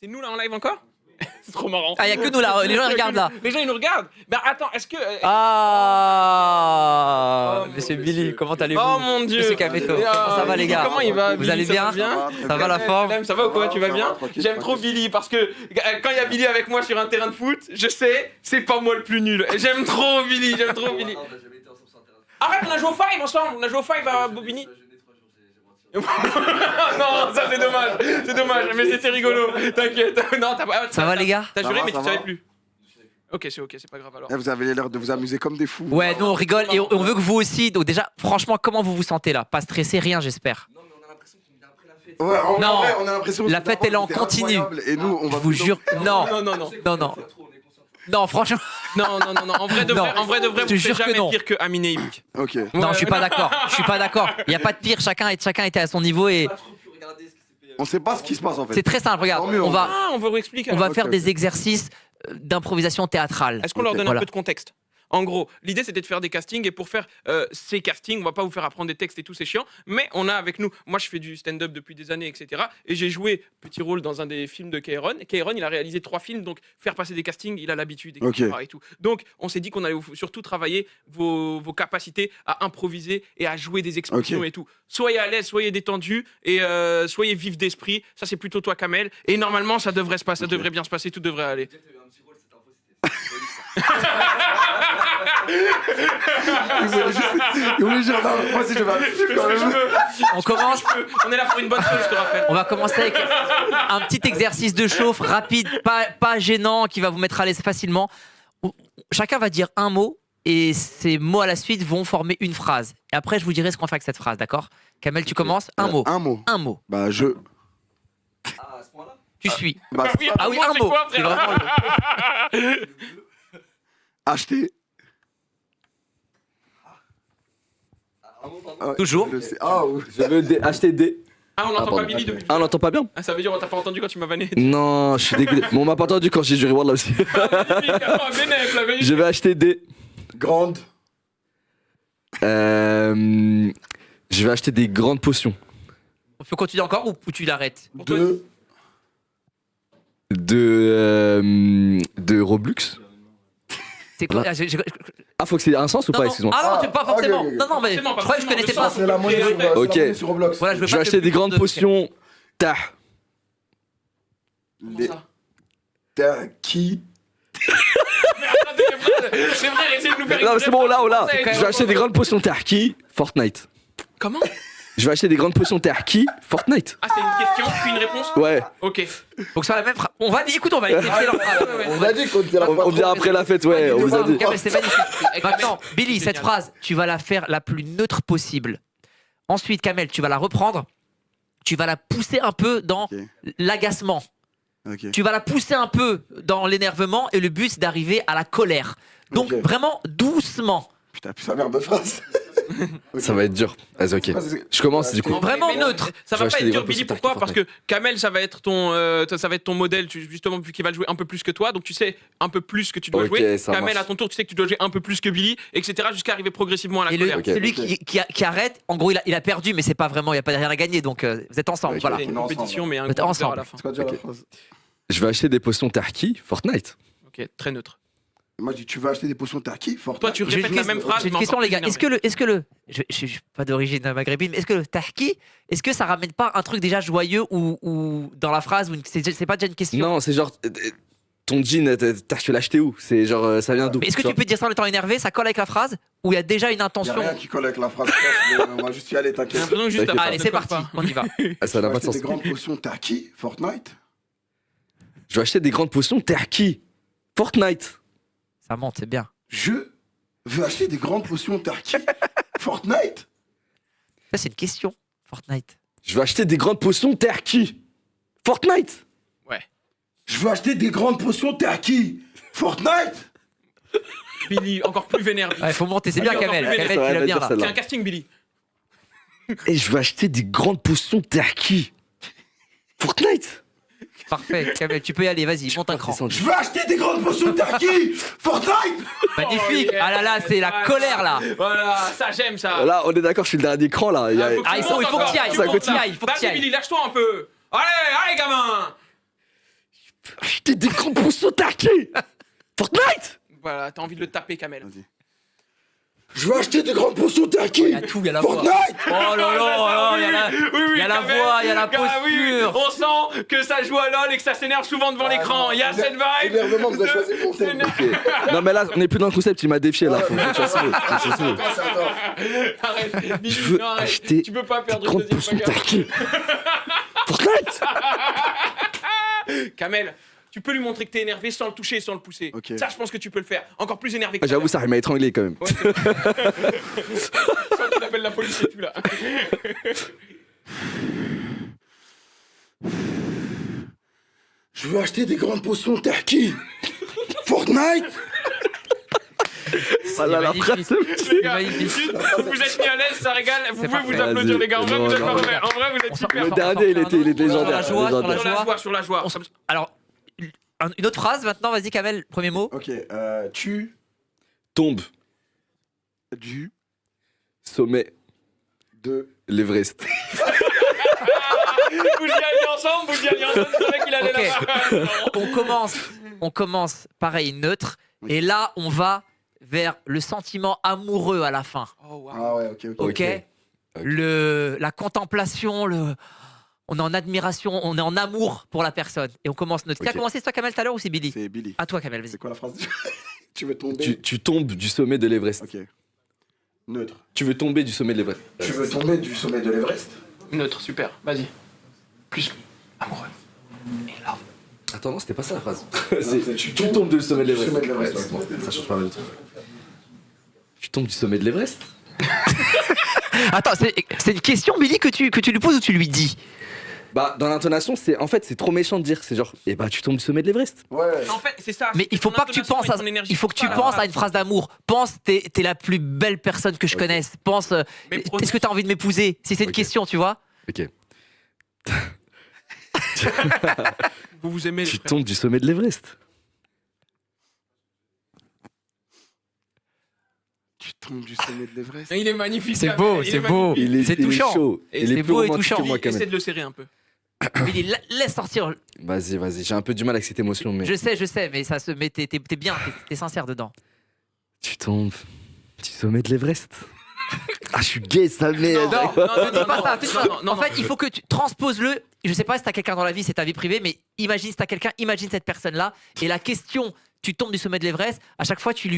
C'est nous là en live encore? C'est trop marrant. Ah, il y a que nous là, les gens ils regardent là. Les gens ils nous regardent. Ben attends, est-ce que... Ah, Oh, Monsieur mon Billy, Dieu. comment allez-vous? Oh mon Dieu. Monsieur Kameto, Ah, comment ça va les gars? Comment il va Vous Billy, allez ça bien? va bien? Ça va la forme? Ça va ou quoi? Tu vas bien? J'aime trop Billy parce que quand il y a Billy avec moi sur un terrain de foot, je sais, c'est pas moi le plus nul. Et j'aime trop Billy, j'aime trop Billy. Arrête, on a joué au 5 ensemble, on a joué au 5 à Bobigny. Non, ça c'est dommage, mais c'était rigolo. T'inquiète. Non, Ça va les gars? T'as Ça juré, va, mais tu ça savais va. plus. Ok, c'est pas grave alors. Vous avez l'air de vous amuser comme des fous. Ouais, nous on rigole et on veut que vous aussi. Donc déjà, franchement, comment vous vous sentez là? Pas stressé, rien j'espère. Non, mais on a l'impression qu'il est après la fête. Ouais, en Non. vrai, on a l'impression que La fête, elle est en c'était continu. incroyable. Et nous, on Je va vous plutôt- jure, non, Non, non, franchement, non. En vrai de Non. vrai, Je te vous faites jure que jamais non. pire que Amine et Ibik. Ok. non, je suis pas d'accord. Je suis pas d'accord. Il y a pas de pire. Chacun était à son niveau et On sait pas ce qui se passe en fait. c'est très simple. Regarde, Tant mieux, on va Ah, on veut réexpliquer. on va Ok, faire ok. des exercices d'improvisation théâtrale. Est-ce qu'on leur Ok, donne voilà. un peu de contexte? En gros, l'idée c'était de faire des castings et pour faire ces castings, on va pas vous faire apprendre des textes et tout, c'est chiant, mais on a avec nous, moi je fais du stand-up depuis des années, etc. Et j'ai joué petit rôle dans un des films de Kairon. Kairon, il a réalisé 3 films, donc faire passer des castings, il a l'habitude, etc. Ok. Et tout. Donc on s'est dit qu'on allait surtout travailler vos capacités à improviser et à jouer des expressions Ok. et tout. Soyez à l'aise, soyez détendus et soyez vifs d'esprit. Ça c'est plutôt toi, Kamel. Et normalement ça devrait se passer, ça devrait bien se passer, tout devrait aller. Il voulait dire, non, moi si je vais. On commence. On est là pour une bonne chose, je te rappelle. On va commencer avec un petit exercice de chauffe rapide, pas gênant, qui va vous mettre à l'aise facilement. Chacun va dire un mot et ces mots à la suite vont former une phrase. Et après, je vous dirai ce qu'on fait avec cette phrase, d'accord? Kamel, tu commences. Un mot. Un mot. Un mot. Bah, je. Tu suis. Bah, Ah oui, Moi, un c'est mot. quoi, C'est frère vraiment le- acheter. Toujours. Je sais. Ah, oui. Je veux acheter des. Ah, on n'entend pardon. pas Billy depuis. Ah, on l'entend pas bien? Ah, ça veut dire on t'a pas entendu quand tu m'as vanné. Non, je suis dégoûté. Mais on m'a pas entendu quand j'ai du reward là aussi. Je vais acheter des. Grande. Je vais acheter des grandes potions. On peut continuer encore ou tu l'arrêtes? Deux. De Roblox. C'est quoi? Voilà. Ah, Ah, faut que c'est un sens ou non, pas, non. excuse-moi. Ah non, c'est pas forcément. ok, ok. Non, non, mais Forcément, je croyais que je connaissais pas. C'est la monnaie sur, c'est Ok. la monnaie sur Roblox. Voilà, je veux Je pas vais te acheter des plus grandes de- potions. Tah. Les. T'as qui? C'est vrai, essayez de nous faire. Non, mais c'est bon, là, là. C'est quand Je vais acheter des grandes potions Terki. Fortnite. Comment? Je vais acheter des grandes potions Terki. Fortnite. Ah, c'est une question, puis une réponse? Ouais. Ok. Faut que ce soit la même phrase. On va, écoute, on va essayer leur phrase. On a dit qu'on était la On vient après la fête, ouais. On vous a dit. Ok, mais c'est magnifique. Maintenant, Billy, cette Génial. phrase, tu vas la faire la plus neutre possible. Ensuite, Kamel, tu vas la reprendre. Tu vas la pousser un peu dans Ok. l'agacement. Ok. Tu vas la pousser un peu dans l'énervement et le but, c'est d'arriver à la colère. Donc, Ok. vraiment doucement. Putain, plus sa merde de phrase. Ça va être dur. Vas-y, ok. Je commence du coup. Vraiment Mais non, neutre. Ça Je va vais pas acheter être des dur, grandes Billy. potions Pourquoi? Terki Parce que Kamel, ça va être ton modèle, justement, vu qu'il va le jouer un peu plus que toi. Donc tu sais un peu plus que tu dois Ok, jouer. ça Kamel, marche. à ton tour, tu sais que tu dois jouer un peu plus que Billy, etc. Jusqu'à arriver progressivement à la Et colère. Ok. celui Ok. qui arrête, en gros, il a perdu, mais c'est pas vraiment, il n'y a pas rien à gagner. Donc, vous êtes ensemble. Ok. Voilà. C'est une On est ensemble. compétition, mais un Vous êtes gros ensemble. à la fin. C'est quoi déjà la Ok. phrase? Je vais acheter des potions Terki. Fortnite. Ok, très neutre. Moi, je dis, tu vas acheter des potions Terki? Fortnite. Toi, tu J'ai répètes la même phrase. J'ai une mais question, encore les gars. plus Est-ce que le. Je suis pas d'origine maghrébine, mais est-ce que le tahki, est-ce que ça ramène pas un truc déjà joyeux ou dans la phrase ou c'est pas déjà une question? Non, c'est genre. Ton jean, tu l'as acheté où? C'est genre. Ça vient d'où? Mais est-ce que tu tu peux dire ça en étant énervé? Ça colle avec la phrase? Ou il y a déjà une Y'a intention? rien qui colle avec la phrase. Mais on va juste y aller, J'ai t'inquiète. l'impression que juste Ok. la Allez, phrase c'est ne colle parti, pas. on y va. Ah, ça Tu n'a vas pas de acheter sens. des grandes potions Terki? Fortnite? Je vais acheter des grandes potions Terki. Fortnite. Ça monte, c'est bien. Je veux acheter des grandes potions Terki? Fortnite? Ça, c'est une question. Fortnite. Je vais acheter des grandes potions Terki. Fortnite. Ouais. Je veux acheter des grandes potions Terki? Fortnite? Billy, encore plus vénère. Billy. Il faut monter, c'est bien, Allez, Kamel. encore plus Kamel, Ça va, tu l'as elle va bien dire là. celle-là. C'est un casting, Billy. Et je vais acheter des grandes potions Terki. Fortnite. Parfait, Kamel, tu peux y aller, vas-y, monte un cran. Je veux acheter des grandes potions Terki? Fortnite? Magnifique. Oh, yeah. Ah là là, c'est la colère là. Voilà, ça j'aime ça. Là, on est d'accord, je suis le dernier cran là. Il y a- Ah, il faut que tu y ailles, il faut que tu y ailles, il faut que tu y Vas-y, ailles. Billy, lâche-toi un peu. Allez, allez, gamin. potions Terki. Fortnite. Voilà, t'as envie de le taper, Kamel. Vas-y. Je veux acheter des grandes potions Il Terki. y a tout, il y a la voix. Fortnite. Oh là là, il y a la, il y a la Kamel. voix, il y a la Ah oui, posture. on sent que ça joue à LoL et que ça s'énerve souvent devant l'écran. Il y a cette vibe. Énervement, vous avez choisi mon thème. Ok. Non mais là, on est plus dans le concept. Il m'a défié là. Faut que tu fasses mieux. Arrête, Billy, Je veux non, arrête. acheter Tu peux pas des perdre une grandes deuxième potions bagarre. Terki. Fortnite. Kamel, tu peux lui montrer que t'es énervé sans le toucher et sans le pousser. Ok. Ça, je pense que tu peux le faire. Encore plus énervé que Ah, j'avoue ça, il m'a étranglé quand même. Ouais, Soit tu appelles la police et tout là. Je veux acheter des grandes potions Terki. Fortnite. Ah là, la magnifique. phrase. Les gars, magnifique. juste, vous êtes mis à l'aise, ça régale. Vous C'est pouvez vous parfait. applaudir, les gars. En vrai, vous êtes Non, parfaits. En vrai, vous êtes On s'en- super Le on forts. s'en dernier, il fait était un autre. légendaire. Sur la joie, légendaire. Sur la joie, sur la joie. Alors, une autre phrase maintenant, vas-y Kamel, premier mot. Ok, tu Tombe. du Sommet. de L'Everest. Vous y allez ensemble, vous y allez ensemble. Je savais qu'il allait Ok. là-bas. On commence pareil, neutre. Et là, on va vers le sentiment amoureux à la fin. Oh, wow. Ah ouais, ok, ok. Ok, Ok. La contemplation, on est en admiration, on est en amour pour la personne. Et on commence neutre. Qui a Ok. commencé, c'est toi Kamel tout à l'heure ou c'est Billy? C'est Billy. À toi Kamel, vas-y. C'est quoi la phrase? Tu veux tomber. Tu tombes du sommet de l'Everest. Ok. Neutre. Tu veux tomber du sommet de l'Everest. Tu veux tomber du sommet de l'Everest? Neutre, super. Vas-y. Plus amoureux. Et love. Attends, non, c'était pas ça la phrase. c'est Tu tombes du sommet de l'Everest. sommet de l'Everest, Ouais, ouais. bon, ça change pas mal de trucs. Tu tombes du sommet de l'Everest. Attends, c'est une question Billy que tu lui poses ou tu lui dis? Bah, dans l'intonation, c'est trop méchant de dire. C'est genre, eh bah, tu tombes du sommet de l'Everest. Ouais. En fait, c'est ça. Mais il faut ton pas que tu intonation penses et à ton énergie. il faut que tu Voilà. penses à une phrase d'amour. Pense t'es la plus belle personne que je connaisse. Pense Mais est-ce que tu as envie de m'épouser? Si c'est une Ok. question, tu vois. Ok. Vous vous aimez, les Tu frères. tombes du sommet de l'Everest. Tu tombes du sommet de l'Everest. Il est magnifique. C'est Kamel, beau, il c'est est beau. magnifique. Il est, C'est il est touchant. chaud. Et Il c'est est plus beau et romantique touchant. que moi quand Essaie même. de le serrer un peu. Billy, laisse sortir. Vas-y, vas-y. J'ai un peu du mal avec cette émotion, mais. Je sais, mais ça se met. T'es bien, t'es sincère dedans. Tu tombes du sommet de l'Everest. Ah, je suis gay, sa mère. Non, Ne dis pas ça, te dis pas. non, En fait, il faut que tu transposes-le. Je sais pas si t'as quelqu'un dans la vie, c'est ta vie privée, mais imagine si t'as quelqu'un, imagine cette personne-là. Et la question, tu tombes du sommet de l'Everest, à chaque fois, tu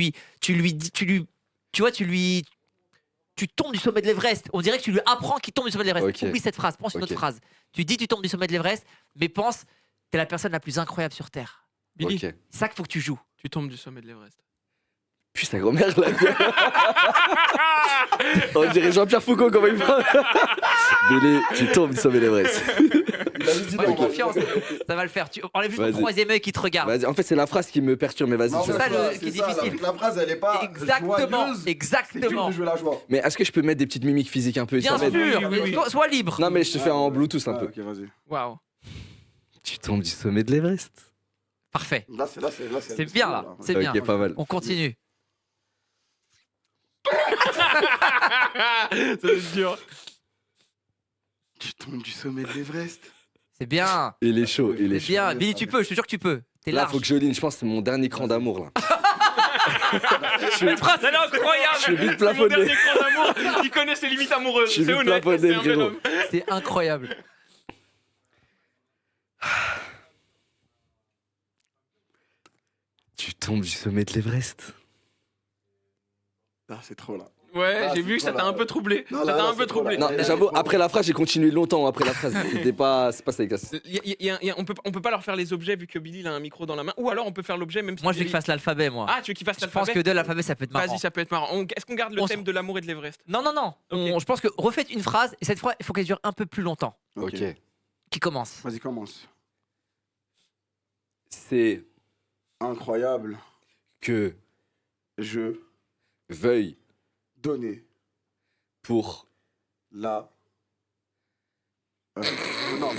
tombes du sommet de l'Everest. On dirait que tu lui apprends qu'il tombe du sommet de l'Everest. Ok. Oublie cette phrase, pense une autre Ok. phrase. Tu dis tu tombes du sommet de l'Everest, mais pense, t'es la personne la plus incroyable sur Terre. Billy, Ok. C'est ça qu'il faut que tu joues. tu tombes du sommet de l'Everest. Puis sa grand-mère, là. On dirait Jean-Pierre Foucault, comment il parle. Billy, tu tombes du sommet de l'Everest. Il a juste dit Moi, non, j'ai confiance, ça va le faire. Tu enlèves juste ton Vas-y. troisième œil qui te regarde. Vas-y, en fait, c'est la phrase qui me perturbe, mais vas-y. Non, je- C'est ça, mais qui est ça, difficile. La phrase, elle est pas. Exactement, joyeuse. C'est dur exactement. de jouer la joie. Mais est-ce que je peux mettre des petites mimiques physiques un peu Bien ça sûr, m'aide Oui. sois libre. Non, mais je te fais en Bluetooth un Ah, peu. ok, vas-y. Waouh. Tu tombes du sommet de l'Everest. Parfait. C'est C'est bien là, c'est bien. Ok, pas mal. On continue. C'est dur. Tu tombes du sommet de l'Everest. C'est bien. Il est chaud, il est C'est chaud. bien. Billy, tu peux, je te jure que tu peux. T'es Là, large. faut que je ligne, je pense que c'est mon dernier cran d'amour, là. Cette phrase, elle est incroyable. Je suis vite C'est mon plafonné. dernier cran d'amour. Il connaît ses limites amoureuses. Je suis C'est vite honnête. plafonné, C'est un bel frérot. homme. C'est incroyable. Tu tombes du sommet de l'Everest. Ah, c'est trop là. Ouais, Ah, j'ai c'est vu que ça trop t'a là. un peu troublé. Non, Ça là, t'a là, un peu c'est trop troublé. là. Non, j'avoue, après la phrase, j'ai continué longtemps après la phrase. C'est pas ça les gars. On peut pas leur faire les objets vu que Billy il a un micro dans la main. Ou alors on peut faire l'objet même si Moi, je veux Billy- qu'il fasse l'alphabet, moi. Ah, tu veux qu'il fasse Je pense l'alphabet que de l'alphabet, ça peut être marrant. Vas-y, ça peut être marrant. Est-ce qu'on garde le On thème de l'amour et de l'Everest Non, non, non. Ok. Je pense que refaites une phrase et cette fois, il faut qu'elle dure un peu plus longtemps. Ok. Qui commence? Vas-y, commence. C'est Incroyable. que Je veuille donner pour la. Non,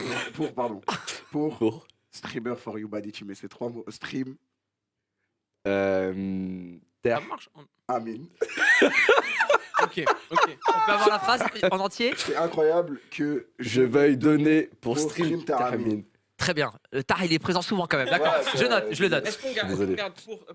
pardon. Pour streamer for you body, tu mets ces trois mots. Stream, Ça terre. marche. Amin. Ok, ok. On peut avoir la phrase en entier? C'est incroyable que Je veuille donner pour Pour stream stream Terramine. Terramine. Très bien. Le tar, il est présent souvent quand même. D'accord. Je note, je le note. Est-ce qu'on garde, Désolé.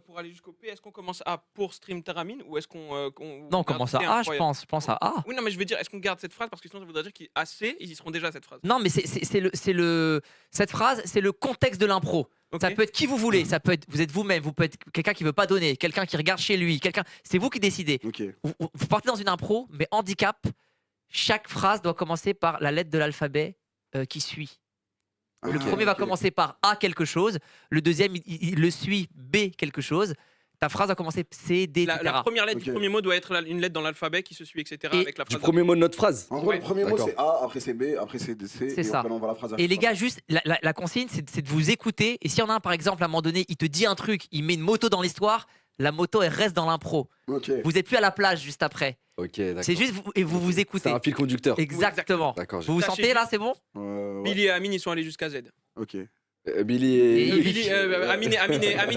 pour aller jusqu'au P, est-ce qu'on commence à pour stream Taramine ou est-ce qu'on. Non, on commence à A, je pense. Je pense à A. Oui, non, mais je veux dire, est-ce qu'on garde cette phrase parce que sinon ça voudrait dire qu'à C, ils y seront déjà à cette phrase. Non, mais cette phrase, c'est le contexte de l'impro. Ok. Ça peut être qui vous voulez. Ça peut être, vous êtes vous-même. Vous pouvez être quelqu'un qui veut pas donner, quelqu'un qui regarde chez lui, quelqu'un. C'est vous qui décidez. Ok. Vous partez dans une impro, mais handicap. Chaque phrase doit commencer par la lettre de l'alphabet qui suit. Le Ok, premier va ok. commencer par A quelque chose, le deuxième il le suit B quelque chose. Ta phrase va commencer C, D, etc. La première lettre Ok. du premier mot doit être une lettre dans l'alphabet qui se suit, etc. Et avec la Du phrase. premier mot de notre phrase. En gros, Ouais. le premier mot D'accord. c'est A, après c'est B, après c'est C. C'est et ça. après on voit la phrase. Et les gars, juste la consigne, c'est de vous écouter. Et s'il y en a un, par exemple, à un moment donné, il te dit un truc, il met une moto dans l'histoire, la moto elle reste dans l'impro. Ok. Vous n'êtes plus à la plage juste après. Ok, d'accord. C'est juste et vous vous C'est écoutez. un fil conducteur. Exactement. D'accord. Vous vous Sachez sentez juste- là, c'est bon? Ouais. Billy et Amine, ils sont allés jusqu'à Z. Ok. Billy Et et. Yves. Billy, Amine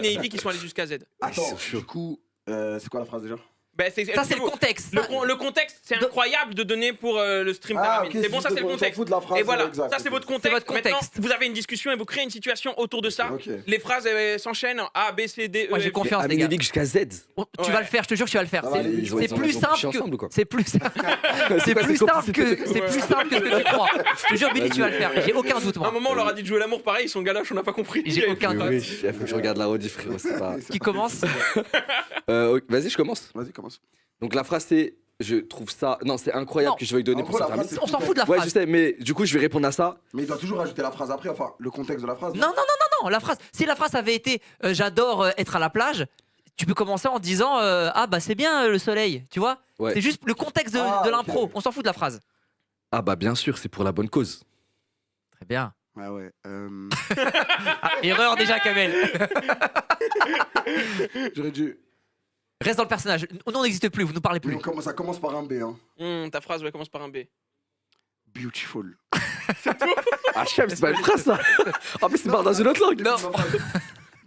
et Ivy qui sont allés jusqu'à Z. Attends, du coup, c'est quoi la phrase déjà? Ben, Ça c'est le contexte. Le contexte, c'est incroyable de donner pour le stream Ah, Taramine. ok, c'est bon, ça c'est le on s'en contexte. fout de la phrase, Et voilà, exact, ça c'est ok. votre contexte. C'est votre contexte. Maintenant, vous avez une discussion et vous créez une situation autour de ça. Ok. Les phrases s'enchaînent A, B, C, D, E. Moi j'ai F, G. confiance les Amine gars. et Vic jusqu'à Z. Tu vas le faire, je te jure que tu vas le faire. Ça va C'est- aller vite, C'est ils ont- plus ils ont simple couché que ensemble ou quoi c'est plus c'est plus simple que c'est plus simple que ce que tu crois. Je te jure Billy, tu vas le faire. J'ai aucun doute À un moi. moment, on leur a dit de jouer l'amour pareil, ils sont galoches, on n'a pas compris. J'ai aucun Oui, doute. oui, il faut que je regarde la rediff, frérot. C'est pas. Qui commence? Ok, vas-y, je commence. Vas-y, commence. Donc la phrase c'est. Je trouve ça. Non, c'est incroyable Non. que je veuille donner En pour gros, ça. la phrase, c'est On s'en tout fout de la Ouais, je phrase. sais, mais du coup, je vais répondre à ça. Mais il doit toujours rajouter la phrase après, enfin, le contexte de la phrase. Non, la phrase. Si la phrase avait été j'adore être à la plage, tu peux commencer en disant ah bah c'est bien le soleil, tu vois. Ouais. C'est juste le contexte de Ah, l'impro. ok. On s'en fout de la phrase. Ah, bah, bien sûr, c'est pour la bonne cause. Très bien. Ah ouais. Ah, erreur déjà Kamel. J'aurais dû. Reste dans le personnage. Nous on n'existe plus, vous nous parlez plus. Ça commence par un B, hein. Ta phrase commence par un B. Beautiful. Ah, chef, c'est pas une phrase ça. En plus, c'est pas dans une autre langue. Non.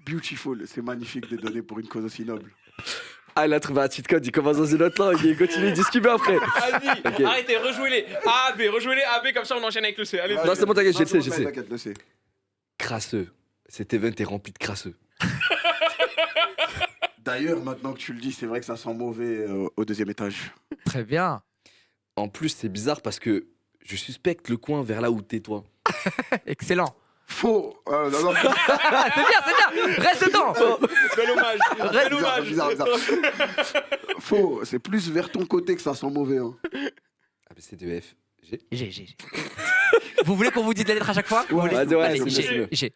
Beautiful, c'est magnifique de donner pour une cause aussi noble. Ah, il a trouvé un cheat code, il commence dans une autre langue et il continue, il dit ce qu'il veut après. Vas-y, Ok. arrêtez, rejouez-les A, B, rejouez-les A, B, comme ça on enchaîne avec le C. Allez, Non, c'est bon, t'inquiète, je le sais, je sais. T'inquiète, le sais. Crasseux. Cet event est rempli de crasseux. D'ailleurs, maintenant que tu le dis, c'est vrai que ça sent mauvais au deuxième étage. Très bien. En plus, c'est bizarre parce que je suspecte le coin vers là où t'es, toi. Excellent. Faux. Non, non, Ah, c'est bien. Reste dedans. bel hommage, bel hommage. bizarre. Faux. C'est plus vers ton côté que ça sent mauvais. Hein. Ah, mais c'est de F. G. J'ai. Vous voulez qu'on vous dise la lettre à chaque fois? Ouais, Vas-y, ouais, Allez, c'est j'ai. mieux. J'ai.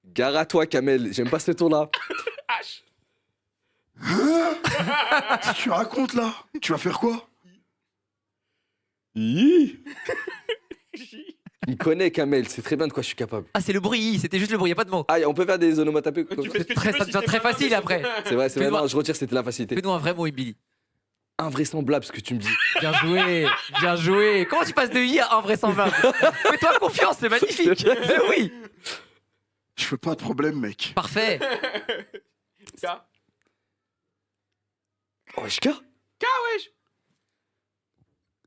Gare à toi, Kamel. J'aime pas ce ton-là. H. Qu'est-ce que tu racontes là? Tu vas faire quoi? Il me connaît, Kamel. C'est très bien de quoi je suis capable. Ah, c'est le bruit, c'était juste le bruit, y a pas de mots. Ah, on peut faire des onomatopées. Tu fais ce que tu Très- veux, ça si devient c'est très pas facile grave, après. C'est vrai, c'est vrai. Fais-moi- Non, je retire, c'était la facilité. Fais-nous un vrai mot, Billy. Invraisemblable ce que tu me dis. Bien joué, bien joué. Comment tu passes de I à invraisemblable? Fais-toi confiance, c'est magnifique. Mais oui, Je fais pas de problème, mec. parfait. K, Oh, HK wesh.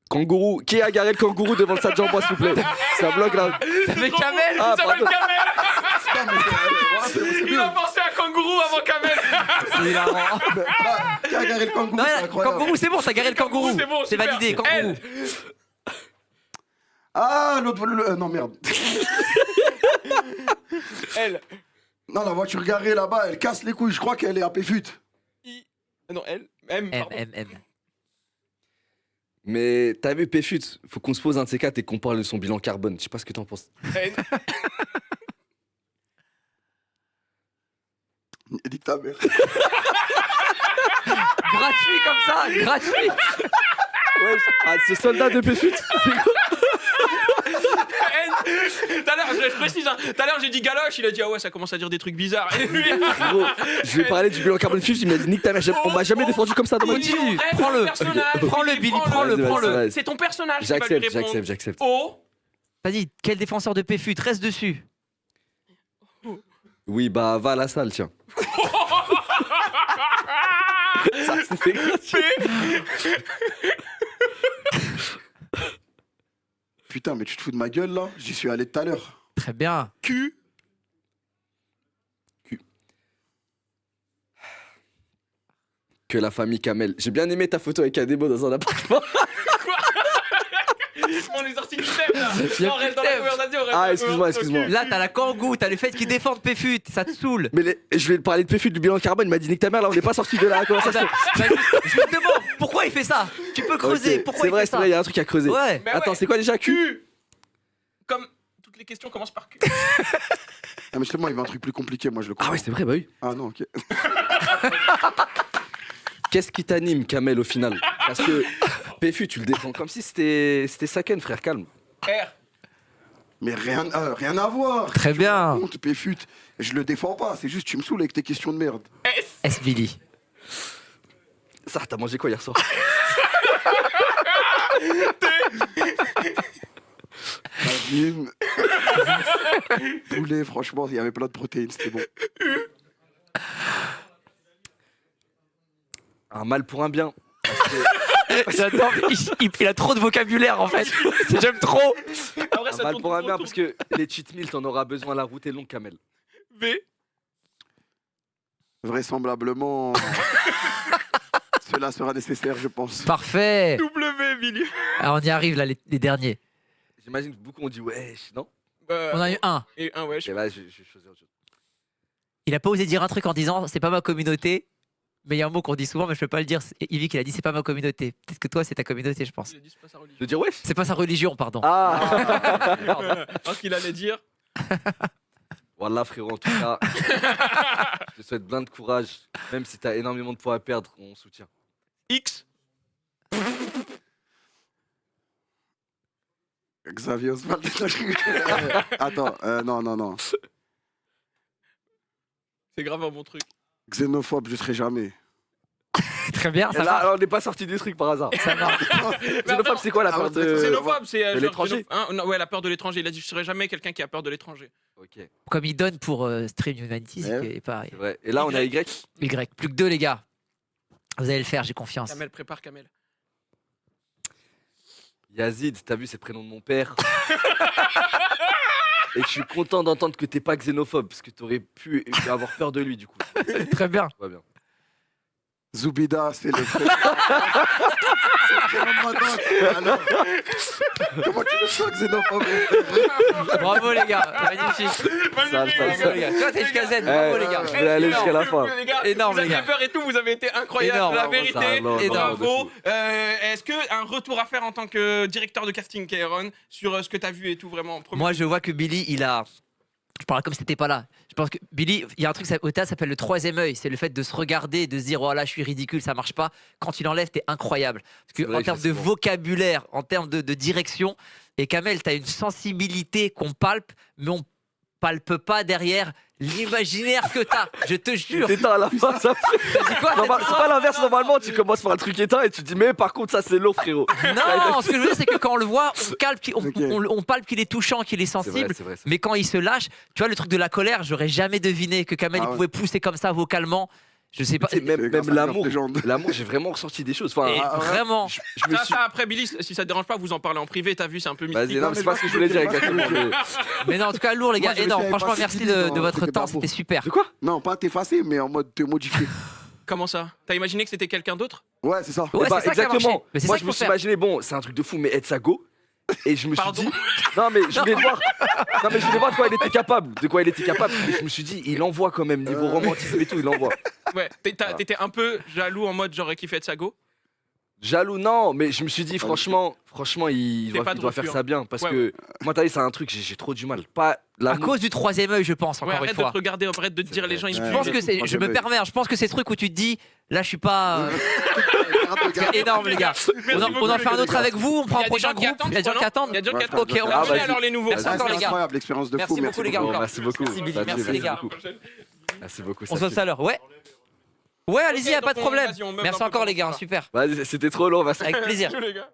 Kangourou. Qui a garé le kangourou devant le stade Jean-Bois, s'il vous plaît? Ça bloque là. Ça fait Kamel. Ah, Ça s'appelle pardon. Kamel. Il a pensé à kangourou avant Kamel. C'est hilarant. Qui a garé le kangourou? Non, C'est incroyable. kangourou, c'est bon, t'as garé le kangourou. C'est bon, C'est super. validé, kangourou. Ah, l'autre. Non, merde. L. Non, la voiture garée là-bas, elle casse les couilles. Je crois qu'elle est à Péfut. I. Non, L. M. M, pardon. M, M. Mais t'as vu, Péfut, faut qu'on se pose un de ces quatre et qu'on parle de son bilan carbone. Je sais pas ce que t'en penses. N. Nique ta mère. Gratuit comme ça, gratuit. Ouais, ah, ce soldat de Péfut, c'est quoi? N. Tout à l'heure, je précise, hein, tout à l'heure j'ai dit galoche, il a dit ah ouais, ça commence à dire des trucs bizarres. Et lui, Gros, je vais parler du bilan carbone FIF, il m'a dit nique ta mère, on m'a jamais défendu comme ça dans ma vie. Continue, F, prends-le. personnage. Prends-le, Billy, prends-le, Vas-y, prends-le. vas-y. C'est ton personnage qui va lui J'accepte, répondre. j'accepte, j'accepte. O. Vas-y, quel défenseur de Péfut, reste dessus. Oui, bah va à la salle, tiens. Ça, c'était gratuit. Putain, mais tu te fous de ma gueule là? J'y suis allé tout à l'heure. Très bien. Q. Que la famille Kamel. J'ai bien aimé ta photo avec Ademo dans un appartement. On est sorti du thème là. Non, reste dans la conversation. reste dans Ah, la excuse-moi, conversation. excuse-moi. Là, t'as la kangou, t'as le fait qu'ils défendent Péfut, ça te saoule. Mais je vais te parler de Péfut du bilan carbone. Il m'a dit nique ta mère, là, on n'est pas sorti de la conversation. Je me demande pourquoi il fait ça. Tu peux creuser. Ok, Pourquoi c'est il vrai, fait c'est ça? vrai, il y a un truc à creuser. Ouais. Mais Attends, ouais. c'est quoi déjà Q? Q. Comme toutes les questions commencent par Q. Ah, mais justement, il veut un truc plus compliqué, moi je le comprends. Ah ouais, c'est vrai, bah oui. Ah non, ok. Qu'est-ce qui t'anime, Kamel, au final? Parce que Péfut, tu le défends comme si c'était Saken, frère, calme. R. Mais rien à voir. Très bien. Honte, Péfut. Je le défends pas, c'est juste tu me saoules avec tes questions de merde. S. S. Billy. Ça, t'as mangé quoi hier soir? Vas-y. Poulet, franchement, il y avait plein de protéines, c'était bon. Un mal pour un bien. J'adore. Il a trop de vocabulaire en fait. J'aime trop. Après, Un ça mal tourne pour un tout bien, autour. parce que les cheat meals, t'en auras besoin, la route est longue, Kamel. V. Vraisemblablement, cela sera nécessaire, je pense. Parfait. W, Billy. Alors, on y arrive là, les derniers. J'imagine que beaucoup ont dit wesh, non? On a eu un. Et un, ouais. Ok, bah, je vais choisir autre chose. Il a pas osé dire un truc en disant c'est pas ma communauté. Mais il y a un mot qu'on dit souvent, mais je peux pas le dire. C'est Yvick qui a dit c'est pas ma communauté. Peut-être que toi c'est ta communauté, je pense. Il a dit, c'est pas sa religion. De dire wesh? C'est pas sa religion, pardon. Ah Parce qu'il allait dire. Wallah, frérot, en tout cas, je te souhaite plein de courage. Même si t'as énormément de poids à perdre, on soutient. X. Xavier Oswald. Attends, non. C'est grave un bon truc. Xénophobe, je serai jamais. Très bien, Et ça là, va. alors, on n'est pas sorti du truc par hasard. Ça marche. Xénophobe, c'est quoi la Ah, peur ouais, de. Xénophobe, c'est. de genre l'étranger. non, ouais, la peur de l'étranger. Il a dit je serai jamais quelqu'un qui a peur de l'étranger. Ok, Comme il donne pour Stream Humanity, Ouais. c'est pareil. c'est vrai. Et là, on a Y. Y. Plus que deux, les gars. Vous allez le faire, j'ai confiance. Kamel, prépare Kamel. Yazid, t'as vu, c'est le prénom de mon père. Et je suis content d'entendre que t'es pas xénophobe, parce que t'aurais pu avoir peur de lui, du coup. Très bien. Tout va bien. Zoubida, c'est le prénom. C'est le prénom de ma date. Alors, comment tu me sens xénophobe? Bravo, les gars. Magnifique. Ça, Bravo, les gars. Tu vois, t'es jusqu'à Z. Bravo, les gars. Je vais aller jusqu'à la fin. Énorme, vous les avez gars. peur et tout, vous avez été incroyable, Énorme. la vérité. Ça, non, Énorme. Bravo. Est-ce que un retour à faire en tant que directeur de casting, Kairon, sur ce que t'as vu et tout vraiment premier- Moi, je vois que Billy, il a. Je parle comme si t'étais pas là. Je pense que Billy, il y a un truc au théâtre, ça s'appelle le troisième œil. C'est le fait de se regarder et de se dire, oh là, je suis ridicule, ça marche pas. Quand tu l'enlèves, t'es incroyable. Parce C'est que vrai en que termes c'est de bon. vocabulaire, en termes de direction, et Kamel, t'as une sensibilité qu'on palpe, mais on palpe pas derrière l'imaginaire que t'as. Je te jure. T'éteins à la fin, ça. T'as dit quoi? C'est pas l'inverse, normalement, tu commences par un truc éteint et tu te dis, mais par contre, ça, c'est lourd, frérot. Non, ce que je veux dire, c'est que quand on le voit, Ok. on palpe qu'il est touchant, qu'il est C'est vrai, sensible. c'est vrai. Mais quand il se lâche, tu vois, le truc de la colère, j'aurais jamais deviné que Kamel Ah il ouais. pouvait pousser comme ça vocalement. Je sais pas. Tu sais, même grâce à l'amour, League of Legends. l'amour, j'ai vraiment ressenti des choses. Enfin, Et Ah ouais. vraiment. je me Ça, suis. ça, après, Billy, si ça te dérange pas, vous en parlez en privé, t'as vu, c'est un peu mystique. Vas-y, non, mais c'est pas ce que je voulais dire exactement. mais- Mais non, en tout cas, lourd, les gars. Moi, je me Énorme. suis Franchement, passé merci Billy de dans votre Secret temps. d'Info. C'était super. De quoi? Non, pas t'effacer, mais en mode te modifier. Comment ça? T'as imaginé que c'était quelqu'un d'autre? Ouais, c'est ça. Ouais, Eh bah, c'est ça qui a marché. exactement. Mais c'est Moi, ça je qu'il me faut suis faire. imaginé, bon, c'est un truc de fou, mais être sa go. Et je me suis Pardon. dit. Non, mais je voulais voir. Non, mais je voulais voir de quoi il était capable. De quoi il était capable. Et je me suis dit, il envoie quand même, niveau romantisme et tout, il envoie. Ouais, t'étais un peu jaloux en mode j'aurais kiffé être Sago. Jaloux, non, mais je me suis dit, franchement, il C'est pas doit de faire refus, ça bien. Parce Ouais, que moi, t'as vu, c'est un truc, j'ai trop du mal. Pas À l'amour. cause du troisième œil, je pense, Ouais, encore une arrête de fois. te regarder, arrête de te dire les gens ils vrai. Je puent. pense que c'est. Je me permets, hein, je pense que c'est ce truc où tu te dis, là, je suis pas. C'est énorme, les gars. On en fait un autre avec vous, on prend un Il y a des prochain gens qui groupe. attendent, Il y a des gens qui attendent. Il y a des gens qui Ouais, attendent. ok, on va va appeler vas-y. alors les nouveaux. Merci encore, les gars. Incroyable, l'expérience de Merci fou. beaucoup, les gars. Bon, encore. merci beaucoup. Merci, Billy, Ça merci, tue, les gars. Merci beaucoup. On ça se voit tue. tout à l'heure. Ouais. Ouais, allez-y, Ok, y a pas de donc problème. vas-y, on meurt Merci un peu encore, les dans gars, ça. super. Vas-y, c'était trop long, on va se Avec plaisir. Bisous, les gars.